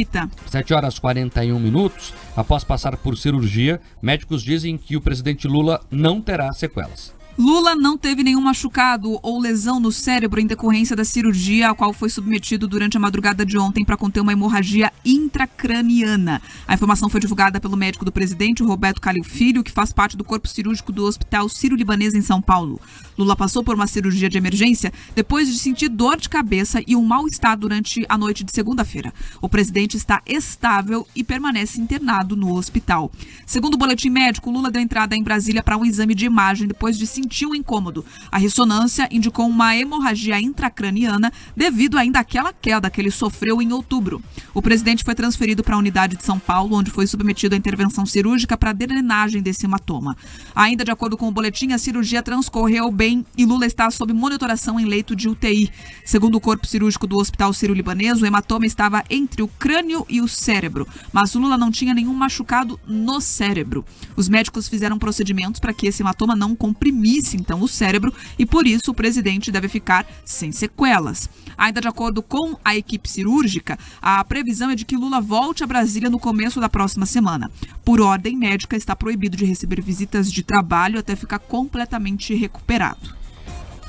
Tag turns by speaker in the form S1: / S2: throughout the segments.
S1: Repita.
S2: 7h41. Após passar por cirurgia, médicos dizem que o presidente Lula não terá sequelas.
S1: Lula não teve nenhum machucado ou lesão no cérebro em decorrência da cirurgia a qual foi submetido durante a madrugada de ontem para conter uma hemorragia intracraniana. A informação foi divulgada pelo médico do presidente, Roberto Calil Filho, que faz parte do corpo cirúrgico do Hospital Sírio-Libanês em São Paulo. Lula passou por uma cirurgia de emergência depois de sentir dor de cabeça e um mal-estar durante a noite de segunda-feira. O presidente está estável e permanece internado no hospital. Segundo o boletim médico, Lula deu entrada em Brasília para um exame de imagem depois de sentir um incômodo. A ressonância indicou uma hemorragia intracraniana devido ainda àquela queda que ele sofreu em outubro. O presidente foi transferido para a unidade de São Paulo, onde foi submetido à intervenção cirúrgica para drenagem desse hematoma. Ainda de acordo com o boletim, a cirurgia transcorreu bem e Lula está sob monitoração em leito de UTI. Segundo o corpo cirúrgico do Hospital Sírio-Libanês, o hematoma estava entre o crânio e o cérebro, mas Lula não tinha nenhum machucado no cérebro. Os médicos fizeram procedimentos para que esse hematoma não comprimisse então o cérebro e por isso o presidente deve ficar sem sequelas. Ainda de acordo com a equipe cirúrgica, a previsão é de que Lula volte a Brasília no começo da próxima semana. Por ordem médica, está proibido de receber visitas de trabalho até ficar completamente recuperado.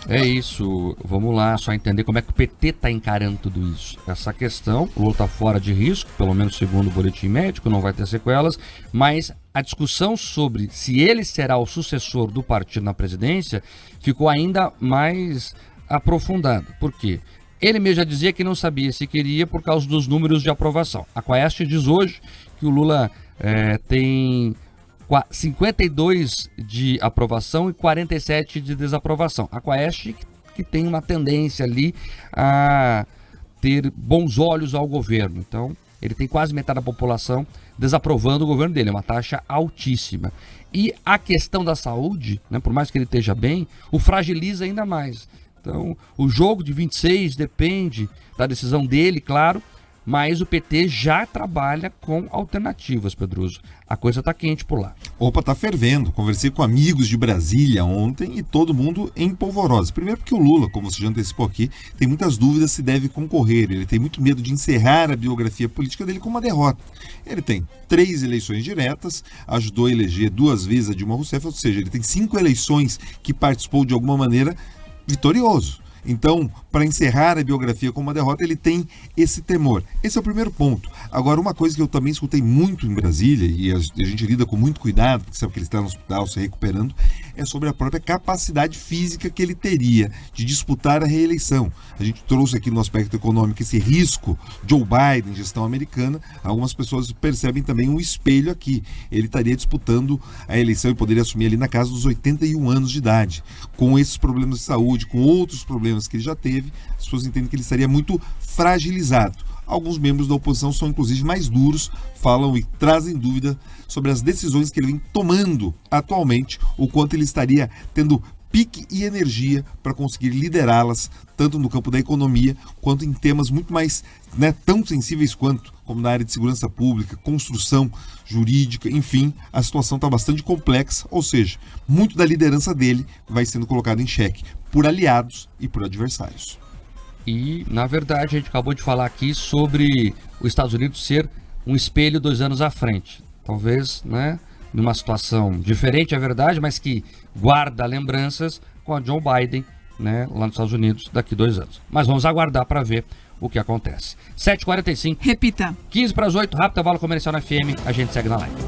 S2: É isso, vamos lá, só entender como é que o PT está encarando tudo isso. Essa questão, o Lula está fora de risco, pelo menos segundo o boletim médico, não vai ter sequelas, mas a discussão sobre se ele será o sucessor do partido na presidência ficou ainda mais aprofundada. Por quê? Ele mesmo já dizia que não sabia se queria por causa dos números de aprovação. A Quaest diz hoje que o Lula tem 52 de aprovação e 47 de desaprovação. A Quaest que tem uma tendência ali a ter bons olhos ao governo. Então, ele tem quase metade da população desaprovando o governo dele. É uma taxa altíssima. E a questão da saúde, né, por mais que ele esteja bem, o fragiliza ainda mais. Então, o jogo de 26 depende da decisão dele, claro, mas o PT já trabalha com alternativas, Pedroso. A coisa tá quente por lá.
S3: Opa, tá fervendo. Conversei com amigos de Brasília ontem e todo mundo em polvorosa. Primeiro porque o Lula, como você já antecipou aqui, tem muitas dúvidas se deve concorrer. Ele tem muito medo de encerrar a biografia política dele com uma derrota. Ele tem 3 eleições diretas, ajudou a eleger 2 vezes a Dilma Rousseff, ou seja, ele tem 5 eleições que participou de alguma maneira vitorioso. Então, para encerrar a biografia com uma derrota, ele tem esse temor. Esse é o primeiro ponto. Agora, uma coisa que eu também escutei muito em Brasília, e a gente lida com muito cuidado, porque sabe que ele está no hospital se recuperando, é sobre a própria capacidade física que ele teria de disputar a reeleição. A gente trouxe aqui no aspecto econômico esse risco Joe Biden, gestão americana. Algumas pessoas percebem também um espelho aqui. Ele estaria disputando a eleição e poderia assumir ali na casa dos 81 anos de idade. Com esses problemas de saúde, com outros problemas que ele já teve, as pessoas entendem que ele estaria muito fragilizado. Alguns membros da oposição são inclusive mais duros, falam e trazem dúvida sobre as decisões que ele vem tomando atualmente, o quanto ele estaria tendo pique e energia para conseguir liderá-las, tanto no campo da economia, quanto em temas muito mais, tão sensíveis quanto, como na área de segurança pública, construção jurídica, enfim, a situação está bastante complexa, ou seja, muito da liderança dele vai sendo colocado em xeque por aliados e por adversários.
S2: E, na verdade, a gente acabou de falar aqui sobre os Estados Unidos ser um espelho 2 anos à frente. Talvez, numa situação diferente, é verdade, mas que guarda lembranças com a Joe Biden, lá nos Estados Unidos, daqui 2 anos. Mas vamos aguardar para ver o que acontece. 7h45.
S1: Repita.
S2: 7:45, rápido intervalo comercial na FM, a gente segue na live.